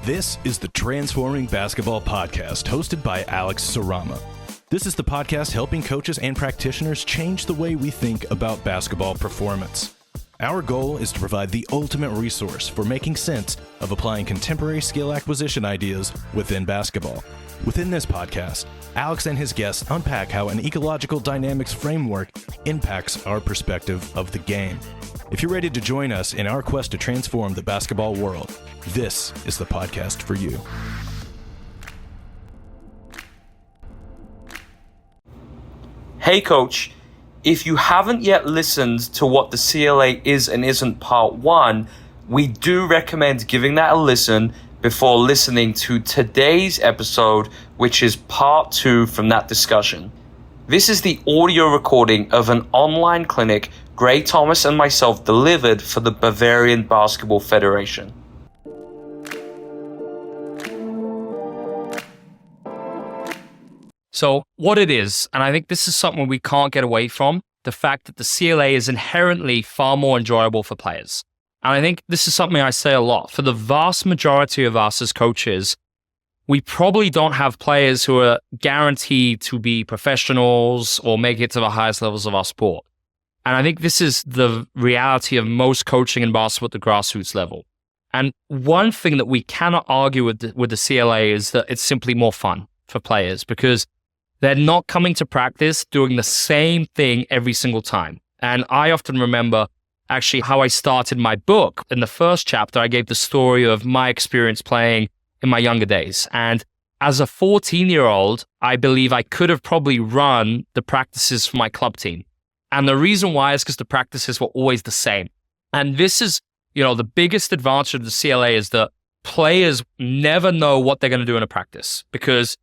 This is the Transforming Basketball Podcast, hosted by Alex Sarama. This is the podcast helping coaches and practitioners change the way we think about basketball performance. Our goal is to provide the ultimate resource for making sense of applying contemporary skill acquisition ideas within basketball. Within this podcast, Alex and his guests unpack how an ecological dynamics framework impacts our perspective of the game. If you're ready to join us in our quest to transform the basketball world, this is the podcast for you. Hey coach, if you haven't yet listened to what the CLA Is and Isn't Part 1, we do recommend giving that a listen before listening to today's episode, which is Part 2 from that discussion. This is the audio recording of an online clinic Gray Thomas and myself delivered for the Bavarian Basketball Federation. So what it is, and I think this is something we can't get away from, the fact that the CLA is inherently far more enjoyable for players. And I think this is something I say a lot. For the vast majority of us as coaches, we probably don't have players who are guaranteed to be professionals or make it to the highest levels of our sport. And I think this is the reality of most coaching in basketball at the grassroots level. And one thing that we cannot argue with the CLA is that it's simply more fun for players because they're not coming to practice doing the same thing every single time. And I often remember actually how I started my book. In the first chapter, I gave the story of my experience playing in my younger days. And as a 14-year-old, I believe I could have probably run the practices for my club team. And the reason why is because the practices were always the same. And this is, the biggest advantage of the CLA is that players never know what they're going to do in a practice. Because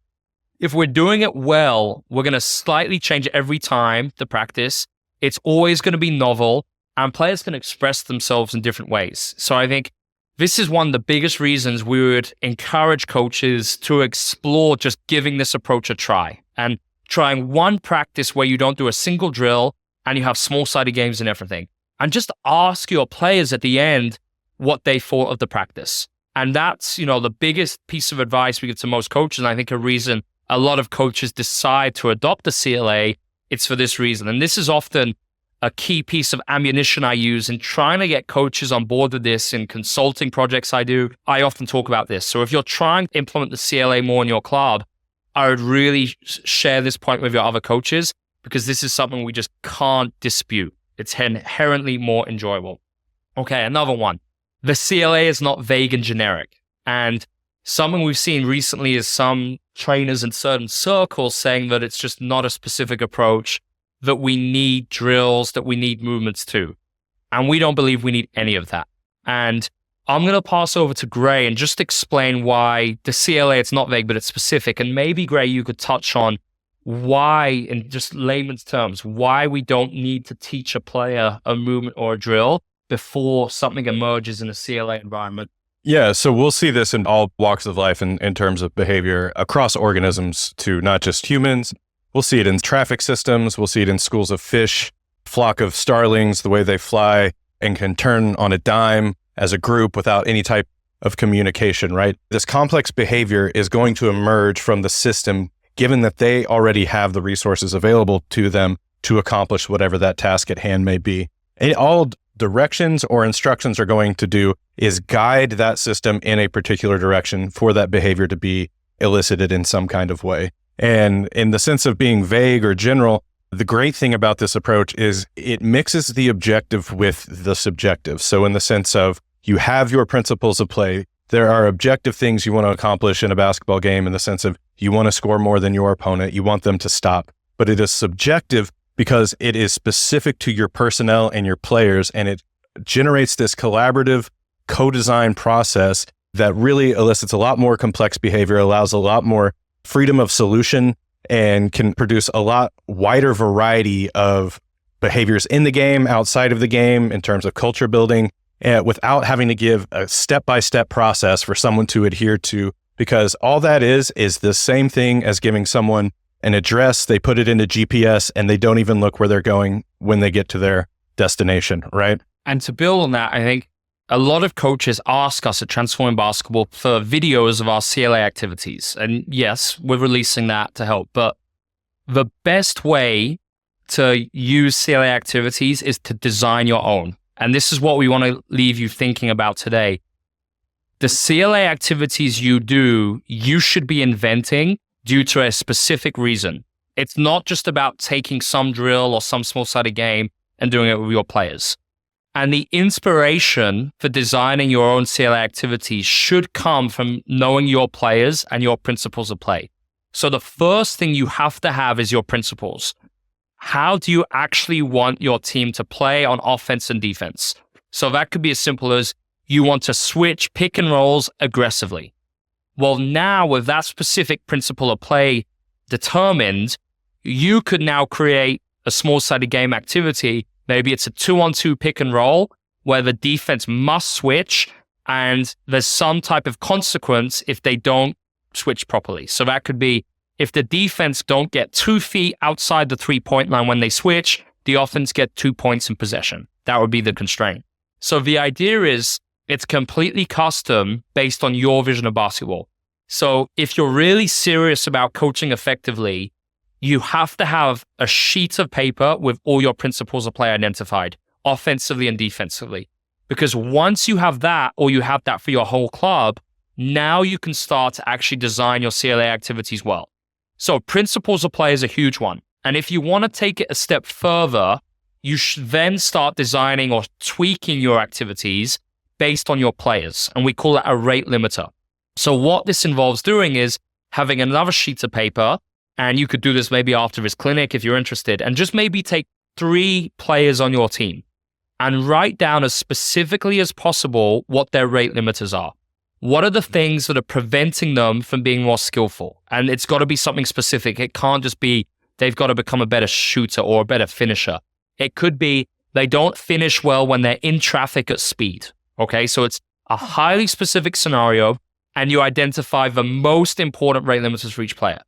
if we're doing it well, we're going to slightly change it every time the practice. It's always going to be novel, and players can express themselves in different ways. So I think this is one of the biggest reasons we would encourage coaches to explore just giving this approach a try and trying one practice where you don't do a single drill and you have small-sided games and everything. And just ask your players at the end what they thought of the practice. And that's, the biggest piece of advice we give to most coaches. And I think a reason a lot of coaches decide to adopt the CLA, it's for this reason. And this is often a key piece of ammunition I use in trying to get coaches on board with this in consulting projects I do. I often talk about this. So if you're trying to implement the CLA more in your club, I would really share this point with your other coaches because this is something we just can't dispute. It's inherently more enjoyable. Okay, another one. The CLA is not vague and generic. And something we've seen recently is some trainers in certain circles saying that it's just not a specific approach, that we need drills, that we need movements too. And we don't believe we need any of that. And I'm going to pass over to Gray and just explain why the CLA, it's not vague, but it's specific. And maybe, Gray, you could touch on why, in just layman's terms, why we don't need to teach a player a movement or a drill before something emerges in a CLA environment. Yeah, so we'll see this in all walks of life in terms of behavior across organisms to not just humans. We'll see it in traffic systems. We'll see it in schools of fish, flock of starlings, the way they fly and can turn on a dime as a group without any type of communication, right? This complex behavior is going to emerge from the system, given that they already have the resources available to them to accomplish whatever that task at hand may be. And all directions or instructions are going to do is guide that system in a particular direction for that behavior to be elicited in some kind of way. And in the sense of being vague or general, the great thing about this approach is it mixes the objective with the subjective. So in the sense of you have your principles of play, there are objective things you want to accomplish in a basketball game in the sense of you want to score more than your opponent, you want them to stop. But it is subjective because it is specific to your personnel and your players, and it generates this collaborative co-design process that really elicits a lot more complex behavior, allows a lot more freedom of solution, and can produce a lot wider variety of behaviors in the game, outside of the game, in terms of culture building, without having to give a step-by-step process for someone to adhere to, because all that is the same thing as giving someone an address, they put it into GPS, and they don't even look where they're going when they get to their destination, right? And to build on that, I think a lot of coaches ask us at Transforming Basketball for videos of our CLA activities. And yes, we're releasing that to help. But the best way to use CLA activities is to design your own. And this is what we want to leave you thinking about today. The CLA activities you do, you should be inventing due to a specific reason. It's not just about taking some drill or some small-sided game and doing it with your players. And the inspiration for designing your own CLA activities should come from knowing your players and your principles of play. So the first thing you have to have is your principles. How do you actually want your team to play on offense and defense? So that could be as simple as you want to switch pick and rolls aggressively. Well, now with that specific principle of play determined, you could now create a small-sided game activity. Maybe it's a 2-on-2 pick and roll where the defense must switch and there's some type of consequence if they don't switch properly. So that could be if the defense don't get 2 feet outside the 3-point line when they switch, the offense get 2 points in possession. That would be the constraint. So the idea is it's completely custom based on your vision of basketball. So if you're really serious about coaching effectively, you have to have a sheet of paper with all your principles of play identified, offensively and defensively. Because once you have that, or you have that for your whole club, now you can start to actually design your CLA activities well. So principles of play is a huge one. And if you want to take it a step further, you should then start designing or tweaking your activities based on your players. And we call that a rate limiter. So what this involves doing is having another sheet of paper, and you could do this maybe after this clinic if you're interested, and just maybe take 3 players on your team and write down as specifically as possible what their rate limiters are. What are the things that are preventing them from being more skillful? And it's got to be something specific. It can't just be they've got to become a better shooter or a better finisher. It could be they don't finish well when they're in traffic at speed. Okay, so it's a highly specific scenario, and you identify the most important rate limiters for each player.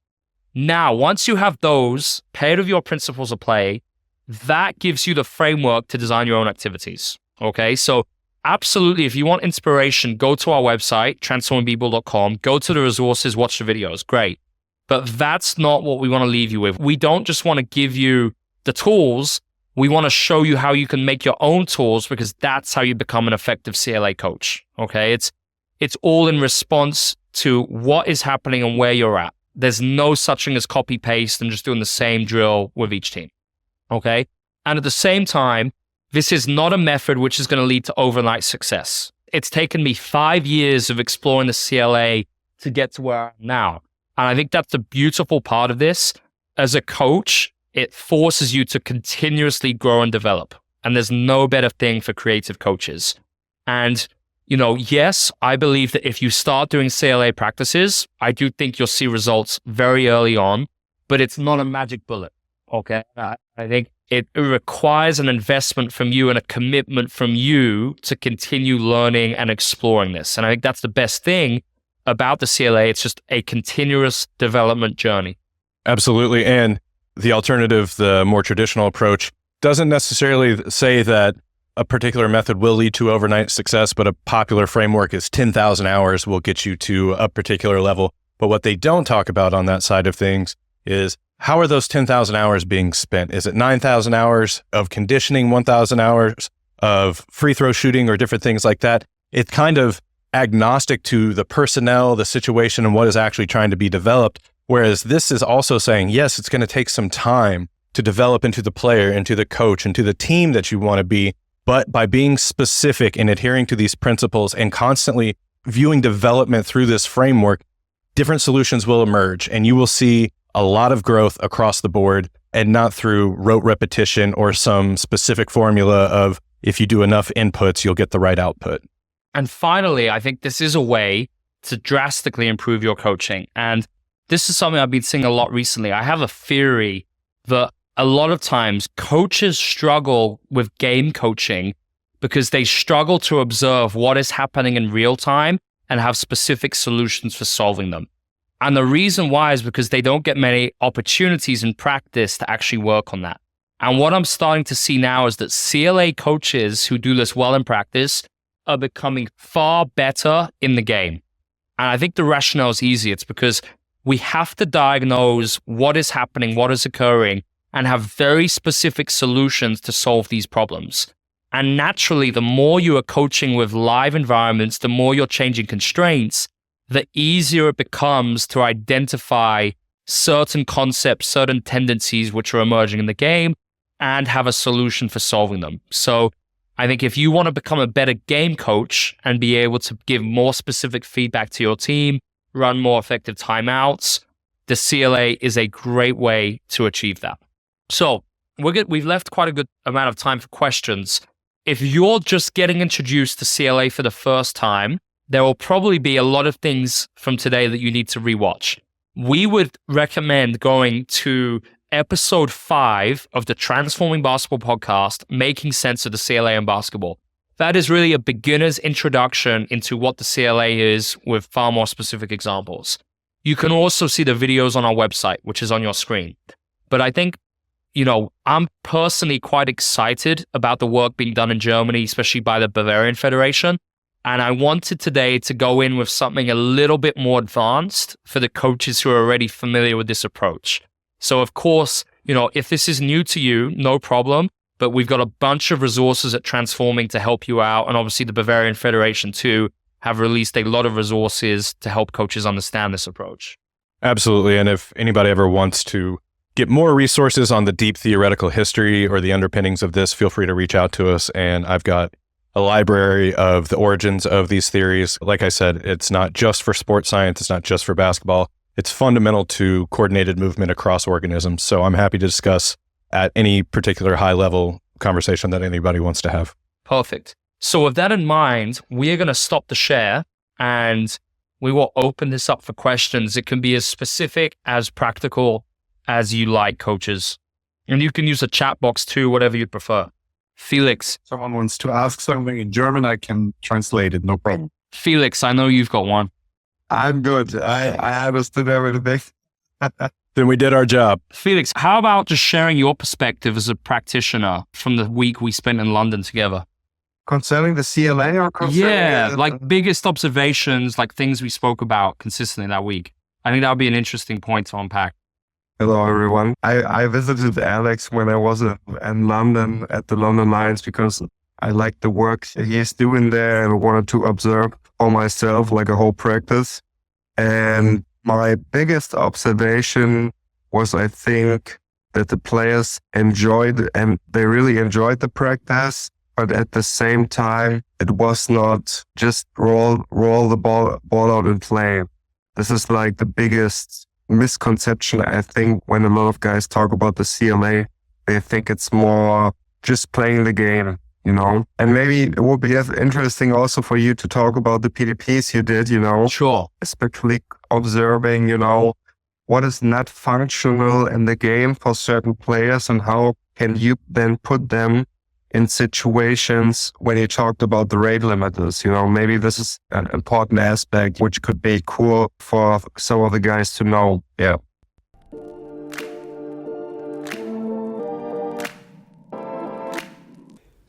Now, once you have those paired with your principles of play, that gives you the framework to design your own activities. Okay, so absolutely, if you want inspiration, go to our website, transformingpeople.com, go to the resources, watch the videos, great. But that's not what we want to leave you with. We don't just want to give you the tools, we want to show you how you can make your own tools, because that's how you become an effective CLA coach. Okay, it's all in response to what is happening and where you're at. There's no such thing as copy paste and just doing the same drill with each team. Okay, and at the same time, this is not a method which is going to lead to overnight success. It's taken me 5 years of exploring the CLA to get to where I am now. And I think that's the beautiful part of this. As a coach, it forces you to continuously grow and develop. And there's no better thing for creative coaches. And, yes, I believe that if you start doing CLA practices, I do think you'll see results very early on, but it's not a magic bullet. Okay. I think it requires an investment from you and a commitment from you to continue learning and exploring this. And I think that's the best thing about the CLA. It's just a continuous development journey. Absolutely. And the alternative, the more traditional approach, doesn't necessarily say that a particular method will lead to overnight success, but a popular framework is 10,000 hours will get you to a particular level. But what they don't talk about on that side of things is, how are those 10,000 hours being spent? Is it 9,000 hours of conditioning, 1,000 hours of free throw shooting, or different things like that? It's kind of agnostic to the personnel, the situation, and what is actually trying to be developed. Whereas this is also saying, yes, it's going to take some time to develop into the player, into the coach, into the team that you want to be. But by being specific and adhering to these principles and constantly viewing development through this framework, different solutions will emerge, and you will see a lot of growth across the board, and not through rote repetition or some specific formula of if you do enough inputs, you'll get the right output. And finally, I think this is a way to drastically improve your coaching. And this is something I've been seeing a lot recently. I have a theory that a lot of times coaches struggle with game coaching because they struggle to observe what is happening in real time and have specific solutions for solving them. And the reason why is because they don't get many opportunities in practice to actually work on that. And what I'm starting to see now is that CLA coaches who do this well in practice are becoming far better in the game. And I think the rationale is easy. It's because we have to diagnose what is happening, what is occurring, and have very specific solutions to solve these problems. And naturally, the more you are coaching with live environments, the more you're changing constraints, the easier it becomes to identify certain concepts, certain tendencies which are emerging in the game and have a solution for solving them. So I think if you want to become a better game coach and be able to give more specific feedback to your team, run more effective timeouts, the CLA is a great way to achieve that. So we've left quite a good amount of time for questions. If you're just getting introduced to CLA for the first time, there will probably be a lot of things from today that you need to rewatch. We would recommend going to episode 5 of the Transforming Basketball podcast, Making Sense of the CLA in Basketball. That is really a beginner's introduction into what the CLA is with far more specific examples. You can also see the videos on our website, which is on your screen. But I think, I'm personally quite excited about the work being done in Germany, especially by the Bavarian Federation. And I wanted today to go in with something a little bit more advanced for the coaches who are already familiar with this approach. So of course, if this is new to you, no problem, but we've got a bunch of resources at Transforming to help you out. And obviously the Bavarian Federation too have released a lot of resources to help coaches understand this approach. Absolutely. And if anybody ever wants to get more resources on the deep theoretical history or the underpinnings of this, feel free to reach out to us. And I've got a library of the origins of these theories. Like I said, it's not just for sports science. It's not just for basketball. It's fundamental to coordinated movement across organisms. So I'm happy to discuss at any particular high level conversation that anybody wants to have. Perfect. So with that in mind, we are going to stop the share and we will open this up for questions. It can be as specific, as practical as you like, coaches. And you can use a chat box too, whatever you'd prefer. Felix. Someone wants to ask something in German, I can translate it, no problem. Felix, I know you've got one. I'm good. I understood everything. Then we did our job. Felix, how about just sharing your perspective as a practitioner from the week we spent in London together? Concerning the CLA or concerning... like biggest observations, like things we spoke about consistently that week. I think that would be an interesting point to unpack. Hello, everyone. I visited Alex when I was in London at the London Lions because I liked the work he's doing there and wanted to observe for myself like a whole practice. And my biggest observation was, I think, that the players enjoyed and they really enjoyed the practice. But at the same time, it was not just roll the ball out and play. This is like the biggest misconception, I think, when a lot of guys talk about the CLA. They think it's more just playing the game, And maybe it would be interesting also for you to talk about the PDPs you did, Sure. Especially observing, what is not functional in the game for certain players and how can you then put them in situations when you talked about the rate limiters, maybe this is an important aspect which could be cool for some of the guys to know. Yeah.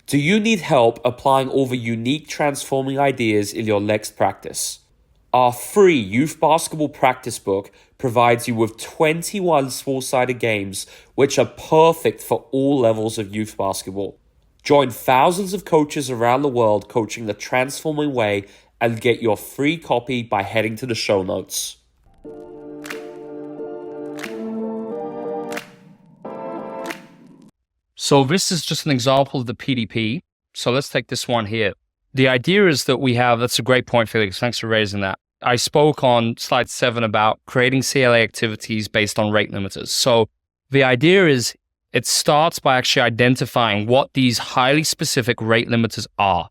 Do you need help applying all the unique transforming ideas in your next practice? Our free youth basketball practice book provides you with 21 small-sided games which are perfect for all levels of youth basketball. Join thousands of coaches around the world coaching the transforming way and get your free copy by heading to the show notes. So this is just an example of the PDP. So let's take this one here. The idea is that that's a great point, Felix. Thanks for raising that. I spoke on slide 7 about creating CLA activities based on rate limiters. So the idea is it starts by actually identifying what these highly specific rate limiters are.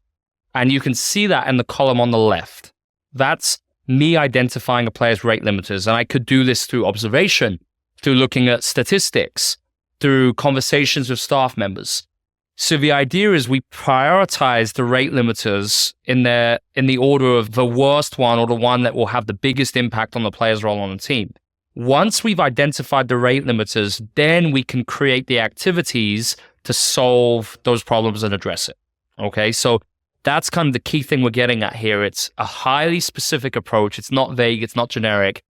And you can see that in the column on the left. That's me identifying a player's rate limiters. And I could do this through observation, through looking at statistics, through conversations with staff members. So the idea is we prioritize the rate limiters in the order of the worst one or the one that will have the biggest impact on the player's role on the team. Once we've identified the rate limiters, then we can create the activities to solve those problems and address it. Okay, so that's kind of the key thing we're getting at here. It's a highly specific approach. It's not vague. It's not generic.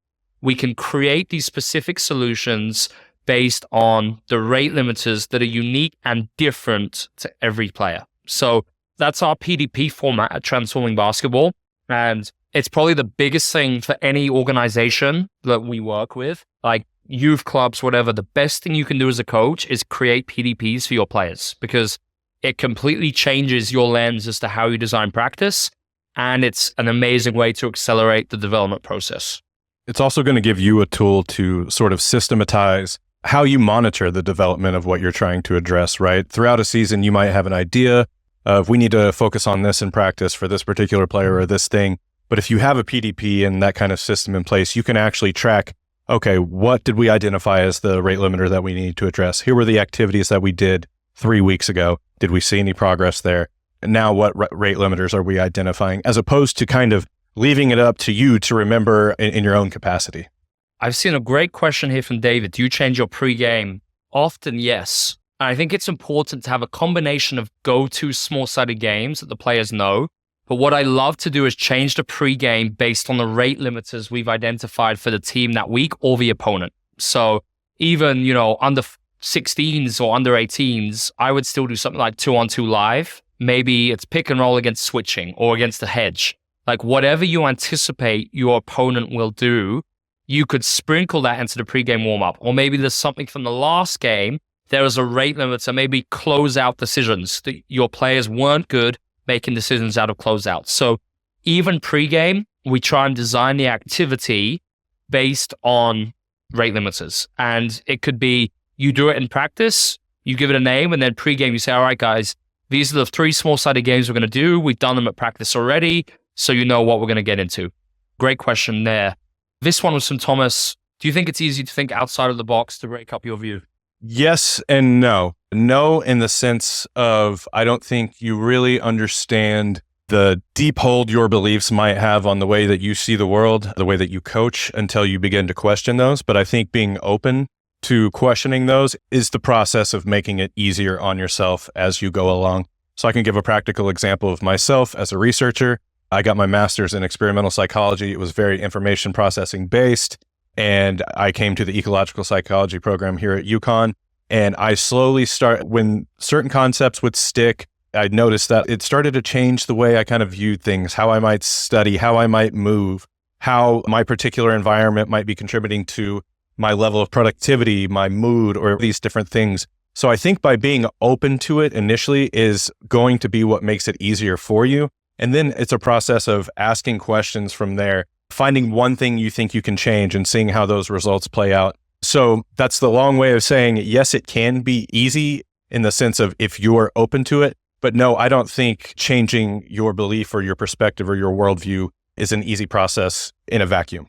We can create these specific solutions based on the rate limiters that are unique and different to every player. So that's our PDP format at Transforming Basketball. And it's probably the biggest thing for any organization that we work with, like youth clubs, whatever. The best thing you can do as a coach is create PDPs for your players, because it completely changes your lens as to how you design practice. And it's an amazing way to accelerate the development process. It's also going to give you a tool to sort of systematize how you monitor the development of what you're trying to address, right? Throughout a season, you might have an idea of we need to focus on this in practice for this particular player or this thing. But if you have a PDP and that kind of system in place, you can actually track, okay, what did we identify as the rate limiter that we need to address? Here were the activities that we did 3 weeks ago. Did we see any progress there? And now what rate limiters are we identifying, as opposed to kind of leaving it up to you to remember in your own capacity? I've seen a great question here from David. Do you change your pregame? Often, yes. I think it's important to have a combination of go-to small-sided games that the players know. But what I love to do is change the pregame based on the rate limiters we've identified for the team that week or the opponent. So even, under 16s or under 18s, I would still do something like 2-on-2 live. Maybe it's pick and roll against switching or against the hedge. Like whatever you anticipate your opponent will do, you could sprinkle that into the pregame warm-up. Or maybe there's something from the last game. There was a rate limiter, maybe closeout decisions that your players weren't good making decisions out of closeouts. So even pregame, we try and design the activity based on rate limiters. And it could be you do it in practice, you give it a name, and then pregame you say, all right, guys, these are the 3 small-sided games we're going to do. We've done them at practice already, so you know what we're going to get into. Great question there. This one was from Thomas. Do you think it's easy to think outside of the box to break up your view? Yes and no. No, in the sense of, I don't think you really understand the deep hold your beliefs might have on the way that you see the world, the way that you coach, until you begin to question those. But I think being open to questioning those is the process of making it easier on yourself as you go along. So I can give a practical example of myself as a researcher. I got my master's in experimental psychology. It was very information processing based. And I came to the ecological psychology program here at UConn. And I slowly when certain concepts would stick, I'd noticed that it started to change the way I kind of viewed things, how I might study, how I might move, how my particular environment might be contributing to my level of productivity, my mood, or these different things. So I think by being open to it initially is going to be what makes it easier for you. And then it's a process of asking questions from there, finding one thing you think you can change and seeing how those results play out. So that's the long way of saying, yes, it can be easy in the sense of if you're open to it. But no, I don't think changing your belief or your perspective or your worldview is an easy process in a vacuum.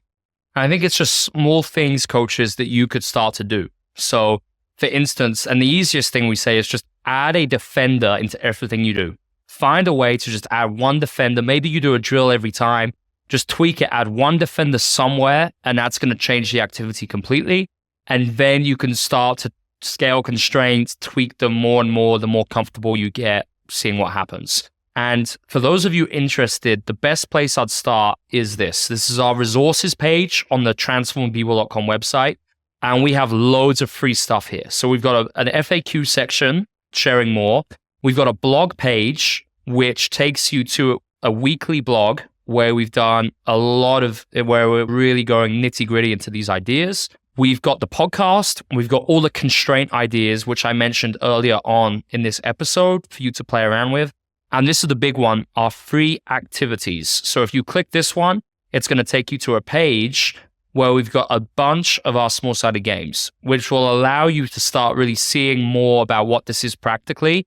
I think it's just small things, coaches, that you could start to do. So for instance, and the easiest thing we say is just add a defender into everything you do. Find a way to just add one defender. Maybe you do a drill every time. Just tweak it, add one defender somewhere, and that's going to change the activity completely. And then you can start to scale constraints, tweak them more and more, the more comfortable you get seeing what happens. And for those of you interested, the best place I'd start is this. This is our resources page on the transformingpeople.com website. And we have loads of free stuff here. So we've got an FAQ section, sharing more. We've got a blog page, which takes you to a weekly blog where we've done a lot of, where we're really going nitty gritty into these ideas. We've got the podcast. We've got all the constraint ideas, which I mentioned earlier on in this episode for you to play around with. And this is the big one, our free activities. So if you click this one, it's going to take you to a page where we've got a bunch of our small-sided games, which will allow you to start really seeing more about what this is practically.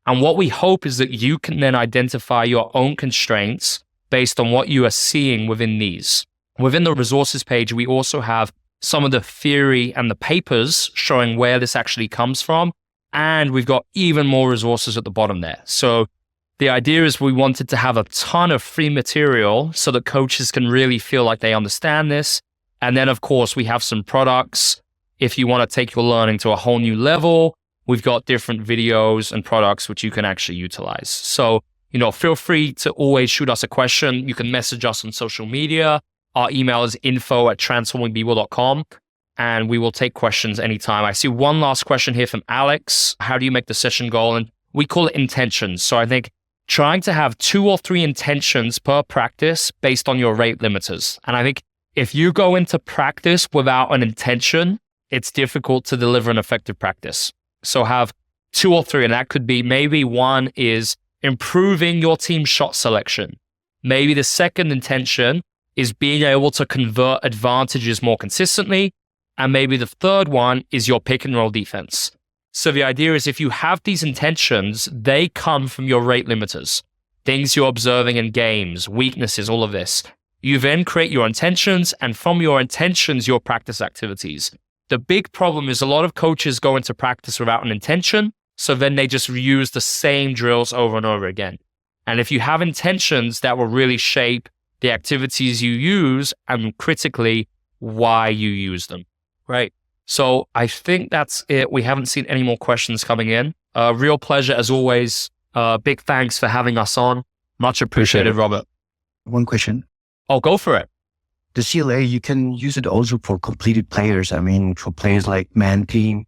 And what we hope is that you can then identify your own constraints based on what you are seeing within these. Within the resources page, we also have some of the theory and the papers showing where this actually comes from. And we've got even more resources at the bottom there. So the idea is we wanted to have a ton of free material so that coaches can really feel like they understand this. And then, of course, we have some products. If you want to take your learning to a whole new level, we've got different videos and products which you can actually utilize. So feel free to always shoot us a question. You can message us on social media. Our email is info@transformingpeople.com, and we will take questions anytime. I see one last question here from Alex. How do you make the session goal? And we call it intentions. So I think trying to have 2 or 3 intentions per practice based on your rate limiters. And I think if you go into practice without an intention, it's difficult to deliver an effective practice. So have 2 or 3, and that could be maybe one is improving your team shot selection. Maybe the second intention is being able to convert advantages more consistently. And maybe the third one is your pick and roll defense. So the idea is if you have these intentions, they come from your rate limiters, things you're observing in games, weaknesses, all of this. You then create your intentions, and from your intentions, your practice activities. The big problem is a lot of coaches go into practice without an intention, so then they just reuse the same drills over and over again. And if you have intentions, that will really shape the activities you use and critically why you use them. Right. So I think that's it. We haven't seen any more questions coming in. Real pleasure as always. Big thanks for having us on. Much appreciated, Robert. One question. Oh, go for it. The CLA, you can use it also for completed players. I mean, for players like man team.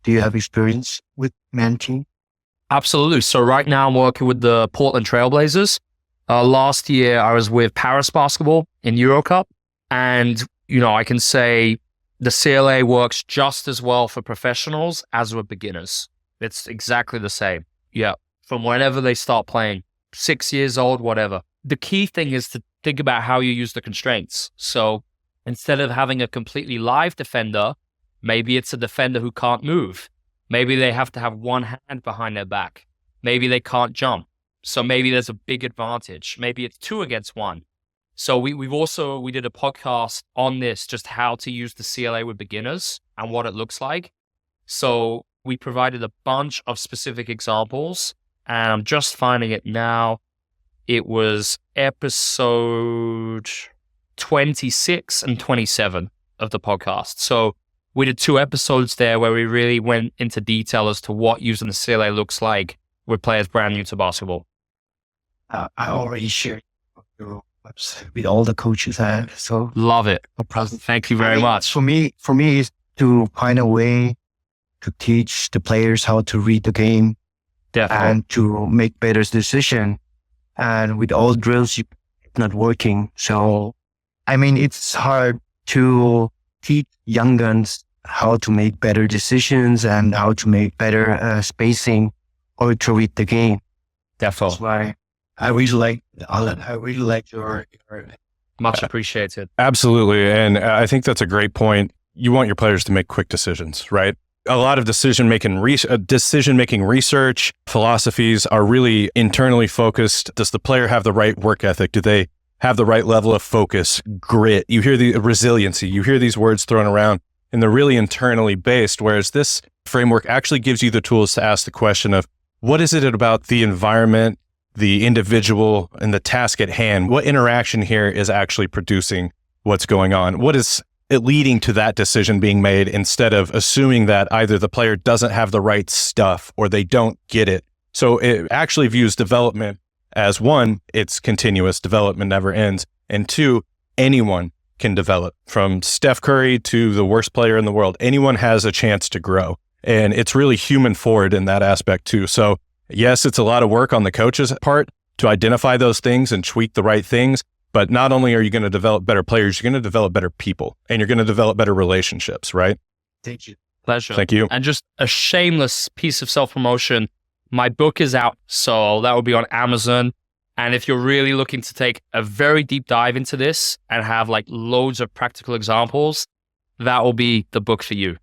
Do you have experience with man team? Absolutely. So right now I'm working with the Portland Trailblazers. Last year I was with Paris Basketball in Eurocup. And, I can say the CLA works just as well for professionals as with beginners. It's exactly the same. Yeah. From whenever they start playing, 6 years old, whatever. The key thing is to think about how you use the constraints. So instead of having a completely live defender, maybe it's a defender who can't move. Maybe they have to have one hand behind their back. Maybe they can't jump. So maybe there's a big advantage. Maybe it's 2 against 1. So we did a podcast on this, just how to use the CLA with beginners and what it looks like. So we provided a bunch of specific examples, and I'm just finding it now. It was episode 26 and 27 of the podcast. So we did 2 episodes there where we really went into detail as to what using the CLA looks like with players brand new to basketball. I already shared your website with all the coaches I have. So love it. Thank you very much. For me, is to find a way to teach the players how to read the game. Definitely. And to make better decisions. And with all drills, it's not working. So, it's hard to teach young guns how to make better decisions and how to make better spacing or to read the game. Definitely. That's why I really like Alan. I really like your much appreciated. Absolutely. And I think that's a great point. You want your players to make quick decisions, right? A lot of decision-making research philosophies are really internally focused. Does the player have the right work ethic? Do they have the right level of focus, grit? You hear the resiliency. You hear these words thrown around, and they're really internally based, whereas this framework actually gives you the tools to ask the question of, what is it about the environment, the individual, and the task at hand? What interaction here is actually producing what's going on? What is it leading to that decision being made, instead of assuming that either the player doesn't have the right stuff or they don't get it? So it actually views development as, 1, it's continuous, development never ends. And 2, anyone can develop, from Steph Curry to the worst player in the world. Anyone has a chance to grow. And it's really human forward in that aspect too. So yes, it's a lot of work on the coach's part to identify those things and tweak the right things. But not only are you going to develop better players, you're going to develop better people, and you're going to develop better relationships, right? Thank you. Pleasure. Thank you. And just a shameless piece of self-promotion. My book is out, so that will be on Amazon. And if you're really looking to take a very deep dive into this and have like loads of practical examples, that will be the book for you.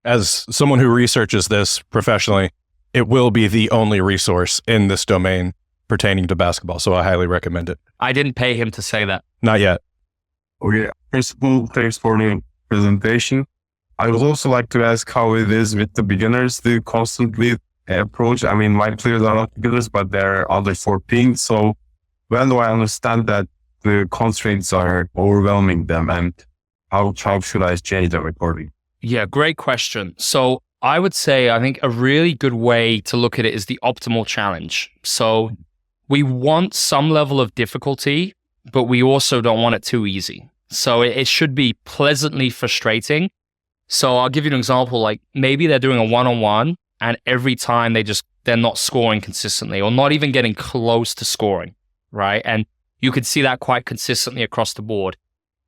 As someone who researches this professionally, it will be the only resource in this domain pertaining to basketball. So I highly recommend it. I didn't pay him to say that. Not yet. Okay. First of all, thanks for the presentation. I would also like to ask how it is with the beginners. They constantly approach. My players are not beginners, but they're under 14. So when do I understand that the constraints are overwhelming them, and how should I change them accordingly? Yeah, great question. So I would say, I think a really good way to look at it is the optimal challenge. So we want some level of difficulty, but we also don't want it too easy. So it should be pleasantly frustrating. So I'll give you an example, like maybe they're doing a one-on-one and every time they're not scoring consistently or not even getting close to scoring, right? And you could see that quite consistently across the board.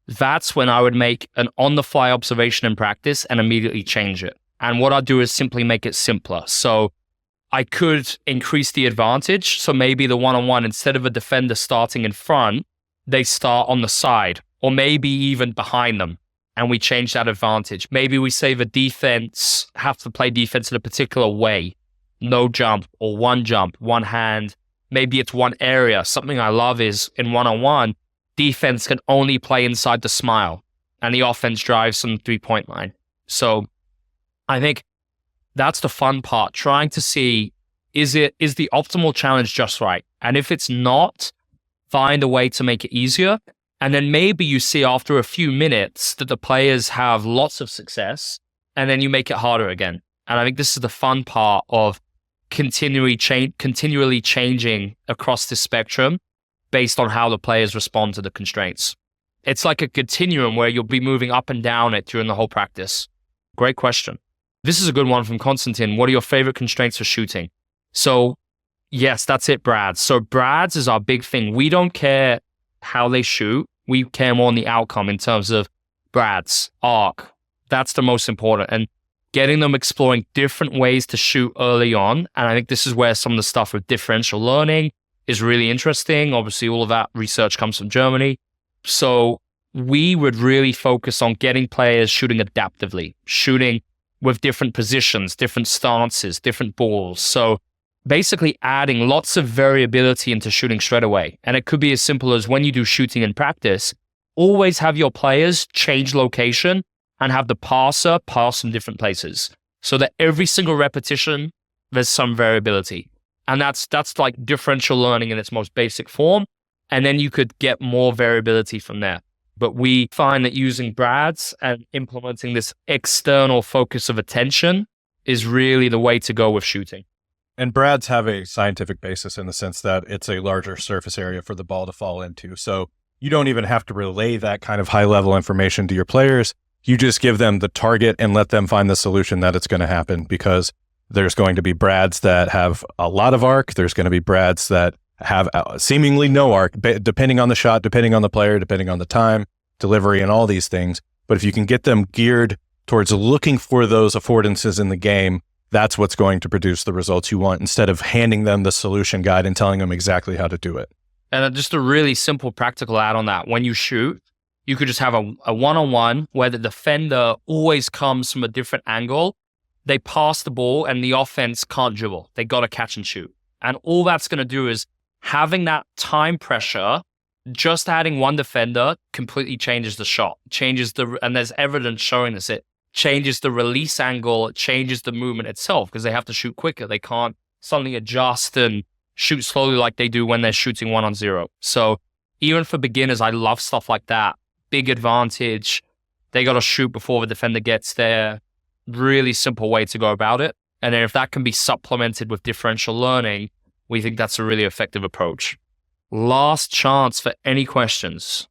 That's when I would make an on-the-fly observation in practice and immediately change it. And what I'd do is simply make it simpler. So I could increase the advantage. So maybe the one-on-one, instead of a defender starting in front, they start on the side or maybe even behind them. And we change that advantage. Maybe we say the defense have to play defense in a particular way. No jump or one hand. Maybe it's one area. Something I love is in one-on-one, defense can only play inside the smile and the offense drives from the three-point line. So I think that's the fun part, trying to see, is the optimal challenge just right? And if it's not, find a way to make it easier. And then maybe you see after a few minutes that the players have lots of success, and then you make it harder again. And I think this is the fun part of continually changing across the spectrum based on how the players respond to the constraints. It's like a continuum where you'll be moving up and down it during the whole practice. Great question. This is a good one from Konstantin. What are your favorite constraints for shooting? So yes, that's it, Brads. So Brads is our big thing. We don't care how they shoot. We care more on the outcome in terms of Brads, arc. That's the most important. And getting them exploring different ways to shoot early on. And I think this is where some of the stuff with differential learning is really interesting. Obviously, all of that research comes from Germany. So we would really focus on getting players shooting adaptively, shooting with different positions, different stances, different balls. So basically adding lots of variability into shooting straight away. And it could be as simple as when you do shooting in practice, always have your players change location and have the passer pass in different places so that every single repetition, there's some variability. And that's like differential learning in its most basic form. And then you could get more variability from there. But we find that using Brads and implementing this external focus of attention is really the way to go with shooting. And Brads have a scientific basis in the sense that it's a larger surface area for the ball to fall into. So you don't even have to relay that kind of high-level information to your players. You just give them the target and let them find the solution that it's going to happen, because there's going to be Brads that have a lot of arc. There's going to be Brads that have seemingly no arc, depending on the shot, depending on the player, depending on the time, delivery, and all these things. But if you can get them geared towards looking for those affordances in the game, that's what's going to produce the results you want, instead of handing them the solution guide and telling them exactly how to do it. And just a really simple practical add on that. When you shoot, you could just have a one-on-one where the defender always comes from a different angle. They pass the ball and the offense can't dribble. They got to catch and shoot. And all that's going to do is having that time pressure, just adding one defender completely changes the shot, and there's evidence showing this. It changes the release angle, it changes the movement itself because they have to shoot quicker. They can't suddenly adjust and shoot slowly like they do when they're shooting 1-on-0. So even for beginners, I love stuff like that. Big advantage. They got to shoot before the defender gets there. Really simple way to go about it. And then if that can be supplemented with differential learning, we think that's a really effective approach. Last chance for any questions.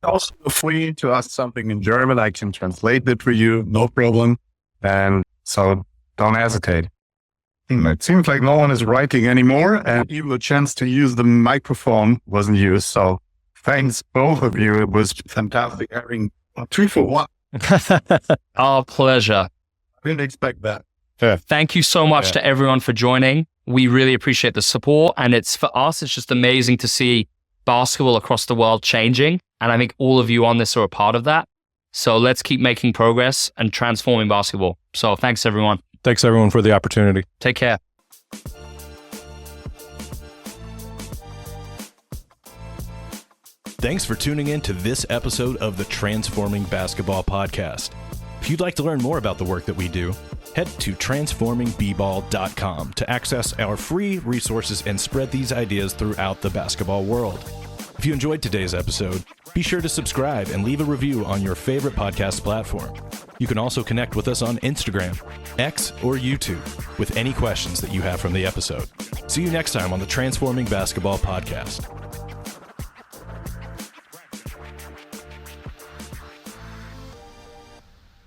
Also feel free to ask something in German. I can translate it for you, no problem. And so don't hesitate. It seems like no one is writing anymore, and even the chance to use the microphone wasn't used. So thanks, both of you. It was fantastic having a 3 for 1. Our pleasure. I didn't expect that. Yeah. Thank you so much to everyone for joining. We really appreciate the support. And for us, it's just amazing to see basketball across the world changing. And I think all of you on this are a part of that. So let's keep making progress and transforming basketball. So thanks, everyone. Thanks, everyone, for the opportunity. Take care. Thanks for tuning in to this episode of the Transforming Basketball Podcast. If you'd like to learn more about the work that we do, head to transformingbball.com to access our free resources and spread these ideas throughout the basketball world. If you enjoyed today's episode, be sure to subscribe and leave a review on your favorite podcast platform. You can also connect with us on Instagram, X, or YouTube with any questions that you have from the episode. See you next time on the Transforming Basketball Podcast.